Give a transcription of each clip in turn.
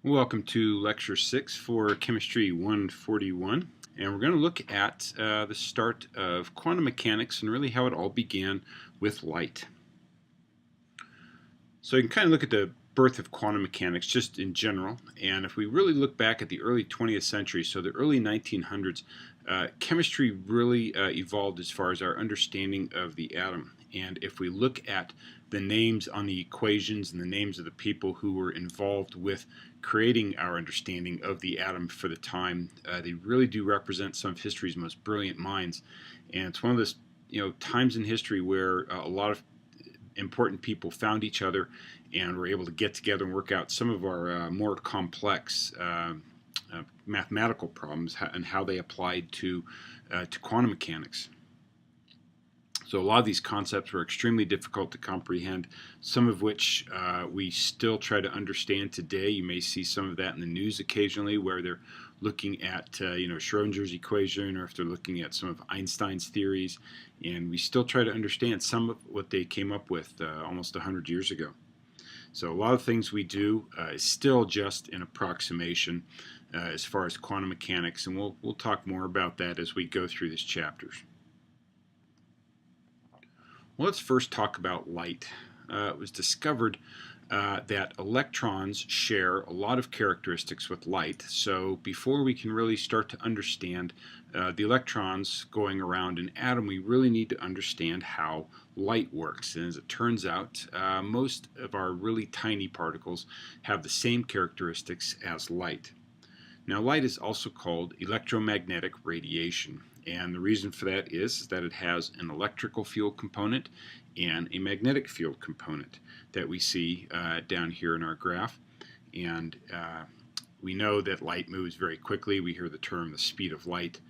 Welcome to Lecture 6 for Chemistry 141, and we're going to look at the start of quantum mechanics and really how it all began with light. So you can kind of look at the birth of quantum mechanics just in general, and if we really look back at the early 20th century, so the early 1900s, chemistry really evolved as far as our understanding of the atom. And if we look at the names on the equations and the names of the people who were involved with creating our understanding of the atom for the time, they really do represent some of history's most brilliant minds. And it's one of those times in history where a lot of important people found each other and were able to get together and work out some of our more complex mathematical problems and how they applied to quantum mechanics. So a lot of these concepts were extremely difficult to comprehend, some of which we still try to understand today. You may see some of that in the news occasionally where they're looking at Schrodinger's equation, or if they're looking at some of Einstein's theories, and we still try to understand some of what they came up with almost 100 years ago. So a lot of things we do is still just an approximation as far as quantum mechanics, and we'll talk more about that as we go through these chapters. Well, let's first talk about light. It was discovered that electrons share a lot of characteristics with light. So before we can really start to understand the electrons going around an atom, we really need to understand how light works. And as it turns out, most of our really tiny particles have the same characteristics as light. Now, light is also called electromagnetic radiation. And the reason for that is that it has an electrical field component and a magnetic field component that we see down here in our graph. And we know that light moves very quickly. We hear the term the speed of light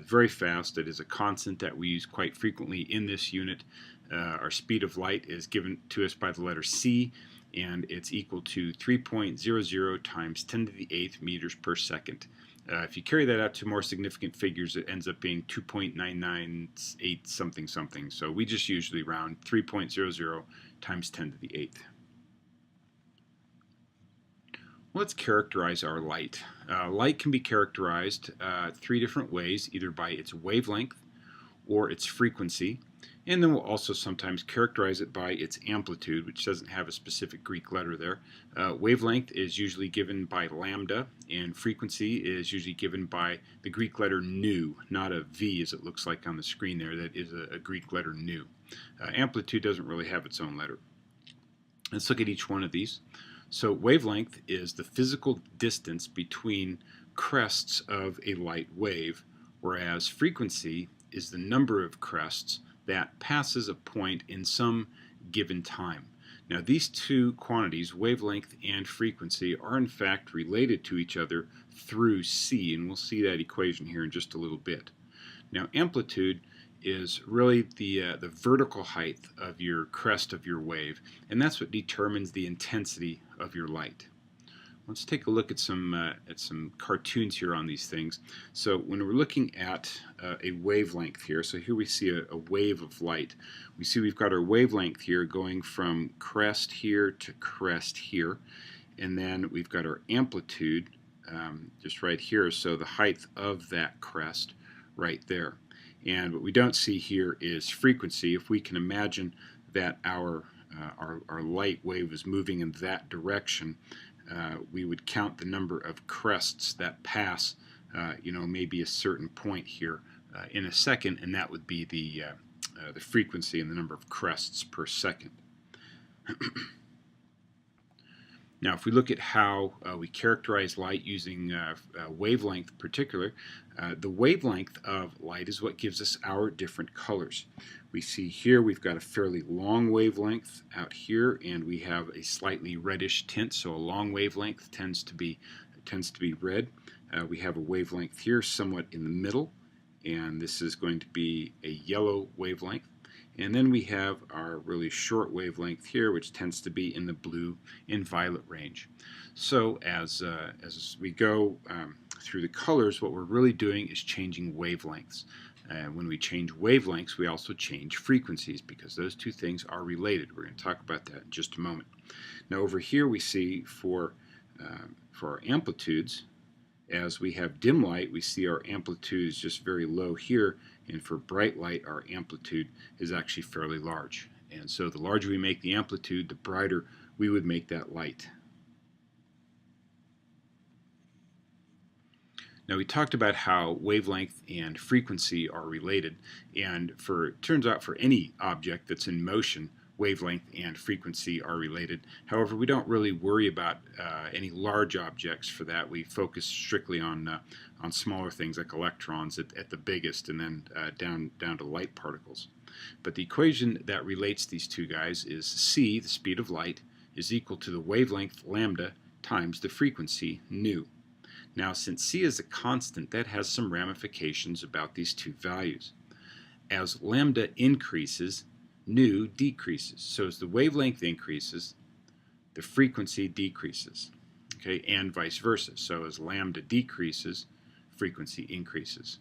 very fast. It is a constant that we use quite frequently in this unit. Our speed of light is given to us by the letter c, and it's equal to 3.00 times 10 to the 8th meters per second. If you carry that out to more significant figures, it ends up being 2.998 something something. So we just usually round 3.00 times 10 to the 8th. Let's characterize our light. Light can be characterized three different ways, either by its wavelength or its frequency. And then we'll also sometimes characterize it by its amplitude, which doesn't have a specific Greek letter there. Wavelength is usually given by lambda, and frequency is usually given by the Greek letter nu, not a V as it looks like on the screen there. That is a Greek letter nu. Amplitude doesn't really have its own letter. Let's look at each one of these. So wavelength is the physical distance between crests of a light wave, whereas frequency is the number of crests that passes a point in some given time. Now, these two quantities, wavelength and frequency, are in fact related to each other through c, and we'll see that equation here in just a little bit. Now, amplitude is really the vertical height of your crest of your wave, and that's what determines the intensity of your light. Let's take a look at some cartoons here on these things. So when we're looking at a wavelength here, so here we see a wave of light. We see we've got our wavelength here going from crest here to crest here, and then we've got our amplitude just right here, so the height of that crest right there. And what we don't see here is frequency. If we can imagine that our light wave is moving in that direction, we would count the number of crests that pass, maybe a certain point here in a second, and that would be the frequency and the number of crests per second. Now, if we look at how we characterize light using wavelength in particular, the wavelength of light is what gives us our different colors. We see here we've got a fairly long wavelength out here, and we have a slightly reddish tint, so a long wavelength tends to be red. We have a wavelength here somewhat in the middle, and this is going to be a yellow wavelength. And then we have our really short wavelength here, which tends to be in the blue and violet range. So as we go through the colors, what we're really doing is changing wavelengths. When we change wavelengths, we also change frequencies, because those two things are related. We're going to talk about that in just a moment. Now over here we see for for our amplitudes, as we have dim light, we see our amplitude is just very low here, and for bright light, our amplitude is actually fairly large. And so the larger we make the amplitude, the brighter we would make that light. Now we talked about how wavelength and frequency are related, and it turns out for any object that's in motion, wavelength and frequency are related. However, we don't really worry about any large objects for that. We focus strictly on smaller things like electrons at the biggest, and then down to light particles. But the equation that relates these two guys is c, the speed of light, is equal to the wavelength lambda times the frequency nu. Now, since c is a constant, that has some ramifications about these two values. As lambda increases, nu decreases. So as the wavelength increases, the frequency decreases, okay, and vice versa. So as lambda decreases, frequency increases.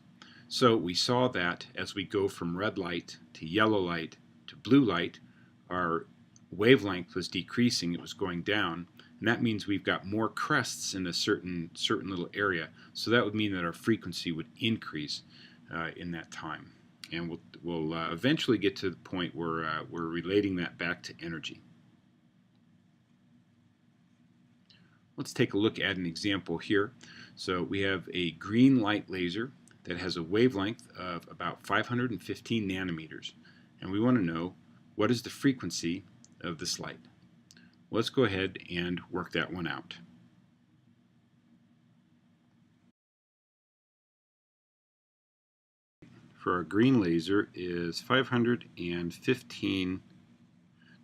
So we saw that as we go from red light to yellow light to blue light, our wavelength was decreasing, it was going down, and that means we've got more crests in a certain little area. So that would mean that our frequency would increase in that time. And we'll eventually get to the point where we're relating that back to energy. Let's take a look at an example here. So we have a green light laser that has a wavelength of about 515 nanometers. And we want to know, what is the frequency of this light? Let's go ahead and work that one out. For our green laser is 515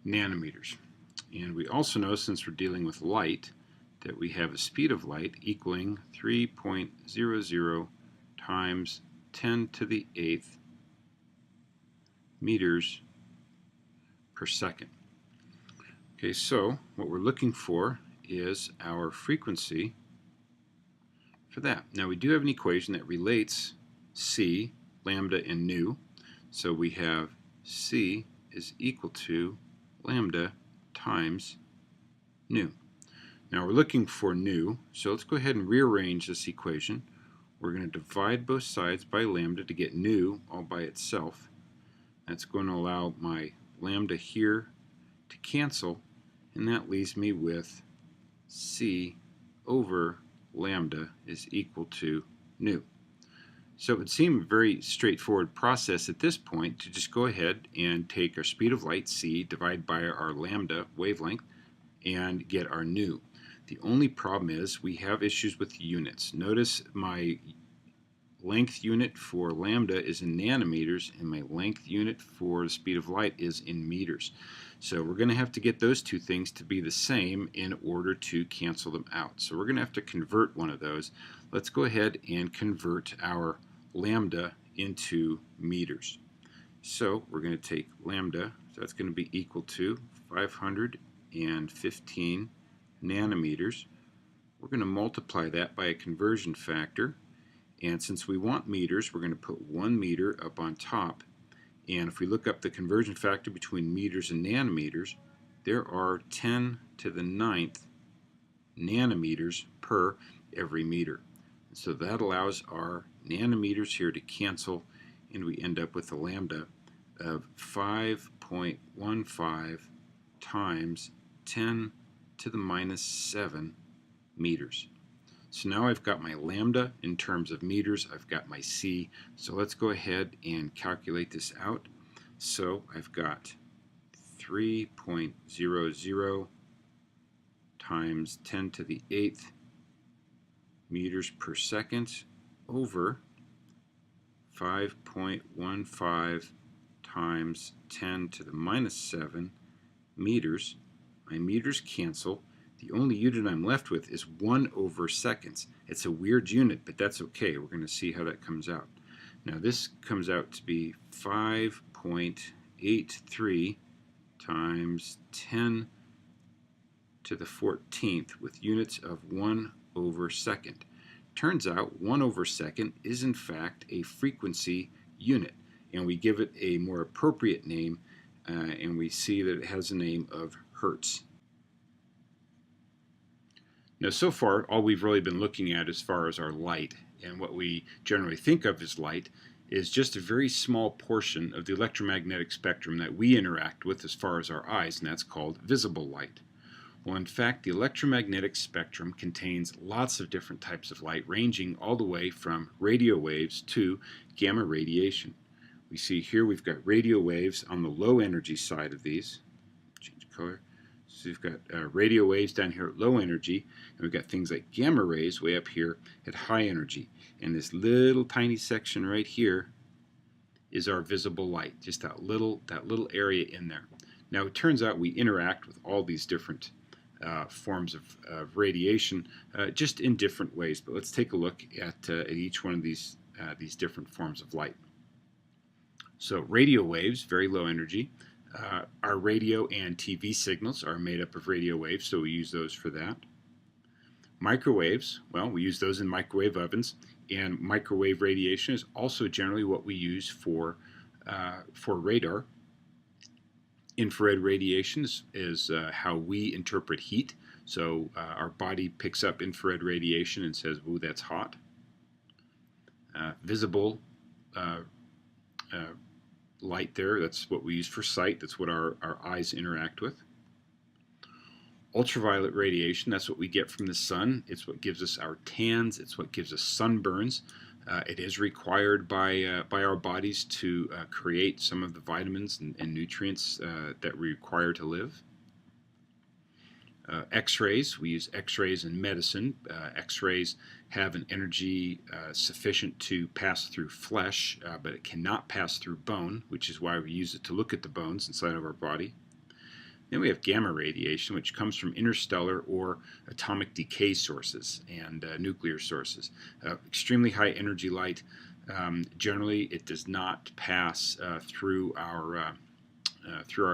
nanometers. And we also know, since we're dealing with light, that we have a speed of light equaling 3.00 times 10 to the 8th meters per second. Okay, so what we're looking for is our frequency for that. Now we do have an equation that relates c, lambda, and nu. So we have c is equal to lambda times nu. Now we're looking for nu, so let's go ahead and rearrange this equation. We're going to divide both sides by lambda to get nu all by itself. That's going to allow my lambda here to cancel, and that leaves me with c over lambda is equal to nu. So it would seem a very straightforward process at this point to just go ahead and take our speed of light, c, divide by our lambda wavelength, and get our nu. The only problem is we have issues with units. Notice my length unit for lambda is in nanometers, and my length unit for the speed of light is in meters. So we're going to have to get those two things to be the same in order to cancel them out. So we're going to have to convert one of those. Let's go ahead and convert our lambda into meters. So we're going to take lambda, so that's going to be equal to 515 nanometers. We're going to multiply that by a conversion factor. And since we want meters, we're going to put 1 meter up on top. And if we look up the conversion factor between meters and nanometers, there are 10 to the 9th nanometers per every meter. So that allows our nanometers here to cancel, and we end up with a lambda of 5.15 times 10 to the minus 7 meters. So now I've got my lambda in terms of meters, I've got my c, so let's go ahead and calculate this out. So I've got 3.00 times 10 to the 8th meters per second over 5.15 times 10 to the minus 7 meters. My meters cancel. The only unit I'm left with is 1 over seconds. It's a weird unit, but that's okay. We're going to see how that comes out. Now this comes out to be 5.83 times 10 to the 14th with units of 1 over second. Turns out 1 over second is in fact a frequency unit, and we give it a more appropriate name, and we see that it has a name of hertz. Now, so far, all we've really been looking at as far as our light, and what we generally think of as light, is just a very small portion of the electromagnetic spectrum that we interact with as far as our eyes, and that's called visible light. Well, in fact, the electromagnetic spectrum contains lots of different types of light, ranging all the way from radio waves to gamma radiation. We see here we've got radio waves on the low energy side of these. Change color. So we've got radio waves down here at low energy, and we've got things like gamma rays way up here at high energy. And this little tiny section right here is our visible light, just that little area in there. Now it turns out we interact with all these different forms of radiation just in different ways. But let's take a look at each one of these different forms of light. So radio waves, very low energy. Our radio and TV signals are made up of radio waves, so we use those for that. Microwaves, well, we use those in microwave ovens, and microwave radiation is also generally what we use for radar. Infrared radiation is how we interpret heat. So our body picks up infrared radiation and says, "Ooh, that's hot." Visible light there, that's what we use for sight. That's what our eyes interact with. Ultraviolet radiation, that's what we get from the sun. It's what gives us our tans. It's what gives us sunburns. It is required by our bodies to create some of the vitamins and nutrients that we require to live. X-rays, we use X-rays in medicine. X-rays have an energy sufficient to pass through flesh, but it cannot pass through bone, which is why we use it to look at the bones inside of our body. Then we have gamma radiation, which comes from interstellar or atomic decay sources and nuclear sources. Extremely high energy light. Generally, it does not pass through our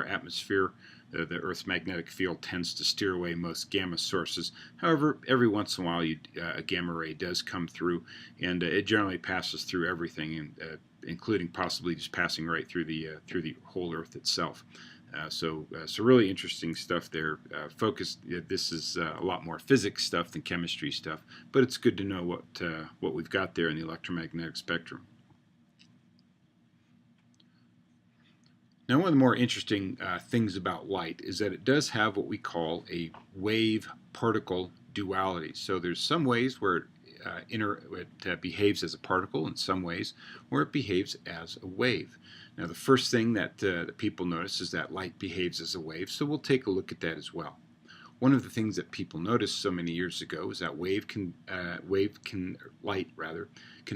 atmosphere. The Earth's magnetic field tends to steer away most gamma sources. However, every once in a while, a gamma ray does come through, and it generally passes through everything, including possibly just passing right through the whole Earth itself. So really interesting stuff there. This is a lot more physics stuff than chemistry stuff, but it's good to know what we've got there in the electromagnetic spectrum. Now, one of the more interesting things about light is that it does have what we call a wave-particle duality. So there's some ways where it behaves as a particle, and some ways where it behaves as a wave. Now, the first thing that people notice is that light behaves as a wave, so we'll take a look at that as well. One of the things that people noticed so many years ago is that light can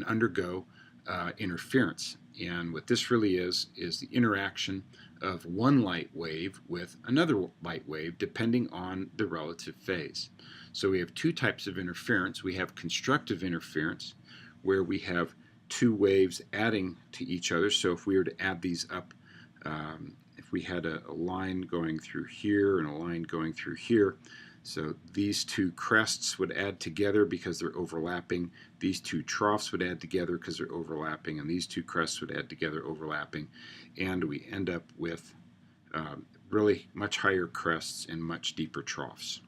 undergo interference. And what this really is the interaction of one light wave with another light wave depending on the relative phase. So we have two types of interference. We have constructive interference, where we have two waves adding to each other. So if we were to add these up, if we had a line going through here and a line going through here, so these two crests would add together because they're overlapping. These two troughs would add together because they're overlapping, and these two crests would add together overlapping, and we end up with really much higher crests and much deeper troughs.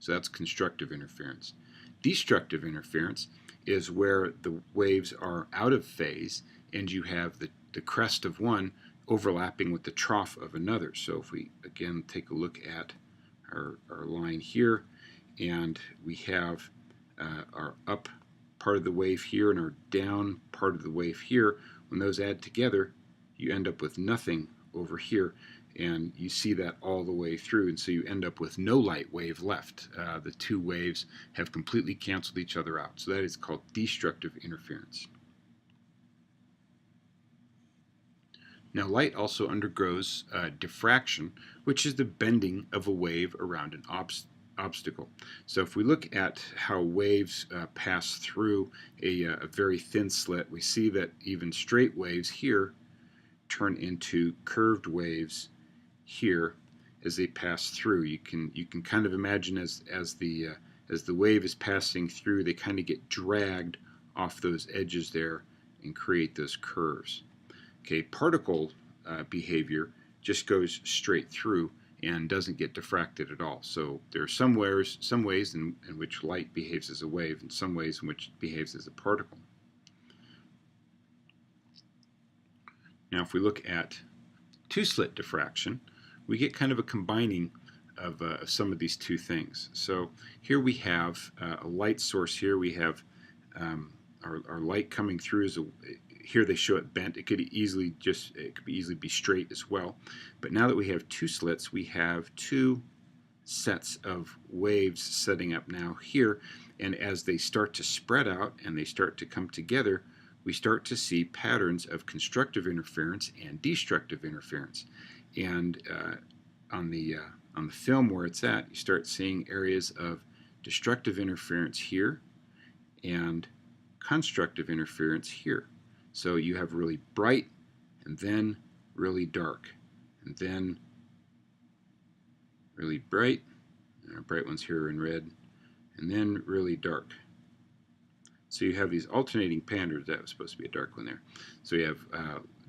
So that's constructive interference. Destructive interference is where the waves are out of phase and you have the crest of one overlapping with the trough of another. So if we again take a look at our line here, and we have our up part of the wave here and our down part of the wave here. When those add together, you end up with nothing over here, and you see that all the way through, and so you end up with no light wave left. The two waves have completely canceled each other out, so that is called destructive interference. Now, light also undergoes diffraction, which is the bending of a wave around an obstacle. So if we look at how waves pass through a very thin slit, we see that even straight waves here turn into curved waves here as they pass through. You can kind of imagine as the wave is passing through, they kind of get dragged off those edges there and create those curves. Okay, particle behavior just goes straight through, and doesn't get diffracted at all. So there are some ways in which light behaves as a wave, and some ways in which it behaves as a particle. Now if we look at two-slit diffraction, we get kind of a combining of some of these two things. So here we have a light source. Here we have our light coming through. Here they show it bent. It could easily be straight as well. But now that we have two slits, we have two sets of waves setting up now here. And as they start to spread out and they start to come together, we start to see patterns of constructive interference and destructive interference. And on the film where it's at, you start seeing areas of destructive interference here and constructive interference here. So you have really bright and then really dark and then really bright. Our bright ones here are in red, and then really dark. So you have these alternating patterns. That was supposed to be a dark one there. So you have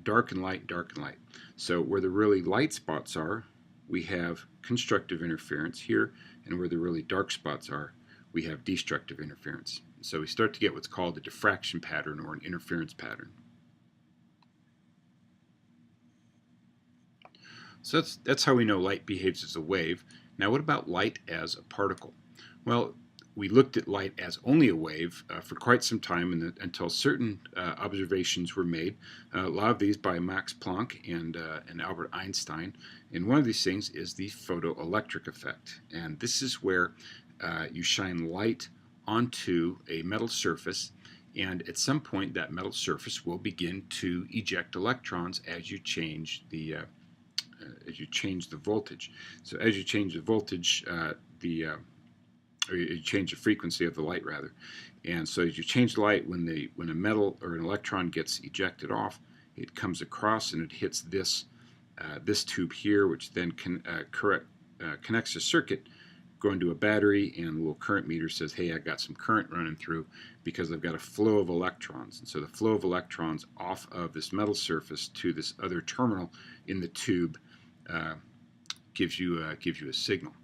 dark and light, dark and light. So where the really light spots are, we have constructive interference here, and where the really dark spots are, we have destructive interference. So we start to get what's called a diffraction pattern or an interference pattern. So that's how we know light behaves as a wave. Now what about light as a particle? Well, we looked at light as only a wave for quite some time until certain observations were made. A lot of these by Max Planck and Albert Einstein. And one of these things is the photoelectric effect. And this is where you shine light onto a metal surface, and at some point that metal surface will begin to eject electrons as you change the voltage. So as you change the voltage, or you change the frequency of the light rather. And so as you change the light, when a metal or an electron gets ejected off, it comes across and it hits this tube here, which then connects a circuit going to a battery, and the little current meter says, hey, I got some current running through because I've got a flow of electrons. And so the flow of electrons off of this metal surface to this other terminal in the tube gives you a signal.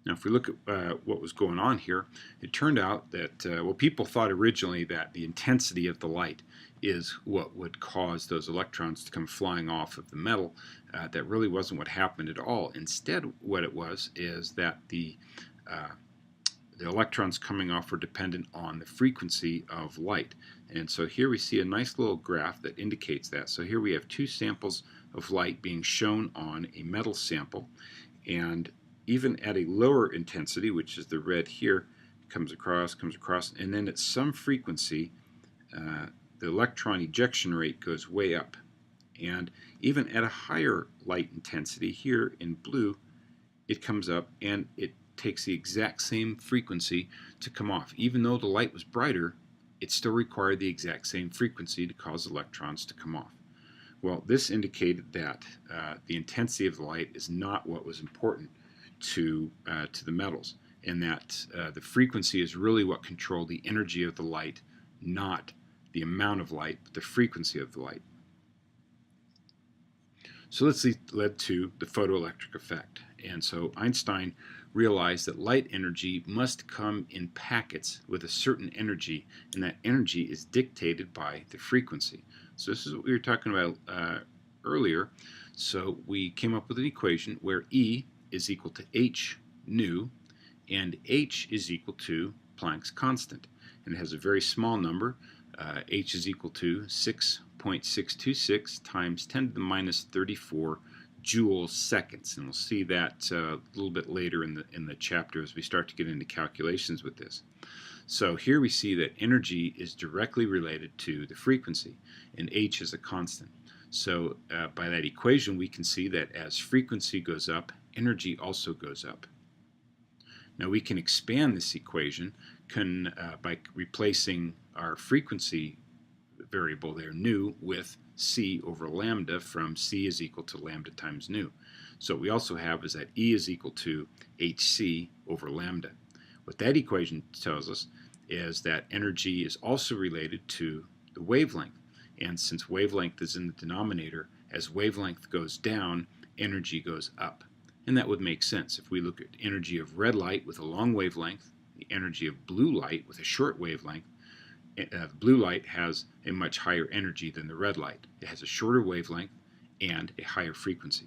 Now if we look at what was going on here, it turned out that, well, people thought originally that the intensity of the light is what would cause those electrons to come flying off of the metal. That really wasn't what happened at all. Instead, what it was is that the electrons coming off were dependent on the frequency of light. And so here we see a nice little graph that indicates that. So here we have two samples of light being shown on a metal sample, and even at a lower intensity, which is the red here, comes across, and then at some frequency, the electron ejection rate goes way up. And even at a higher light intensity, here in blue, it comes up and it takes the exact same frequency to come off. Even though the light was brighter, it still required the exact same frequency to cause electrons to come off. Well, this indicated that the intensity of the light is not what was important to the metals, and that the frequency is really what controlled the energy of the light, not the amount of light, but the frequency of the light. So this led to the photoelectric effect. And so Einstein realized that light energy must come in packets with a certain energy, and that energy is dictated by the frequency. So this is what we were talking about earlier. So we came up with an equation where E is equal to h nu, and h is equal to Planck's constant. And it has a very small number. H is equal to 6.626 times 10 to the minus 34 joule seconds. And we'll see that a little bit later in the chapter as we start to get into calculations with this. So here we see that energy is directly related to the frequency, and h is a constant. So by that equation we can see that as frequency goes up, energy also goes up. Now we can expand this equation by replacing our frequency variable there, nu, with c over lambda from c is equal to lambda times nu. So what we also have is that E is equal to hc over lambda. What that equation tells us is that energy is also related to the wavelength. And since wavelength is in the denominator, as wavelength goes down, energy goes up. And that would make sense. If we look at energy of red light with a long wavelength, the energy of blue light with a short wavelength, blue light has a much higher energy than the red light. It has a shorter wavelength and a higher frequency.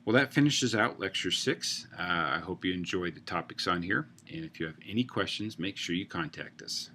Well, that finishes out Lecture 6. I hope you enjoyed the topics on here, and if you have any questions, make sure you contact us.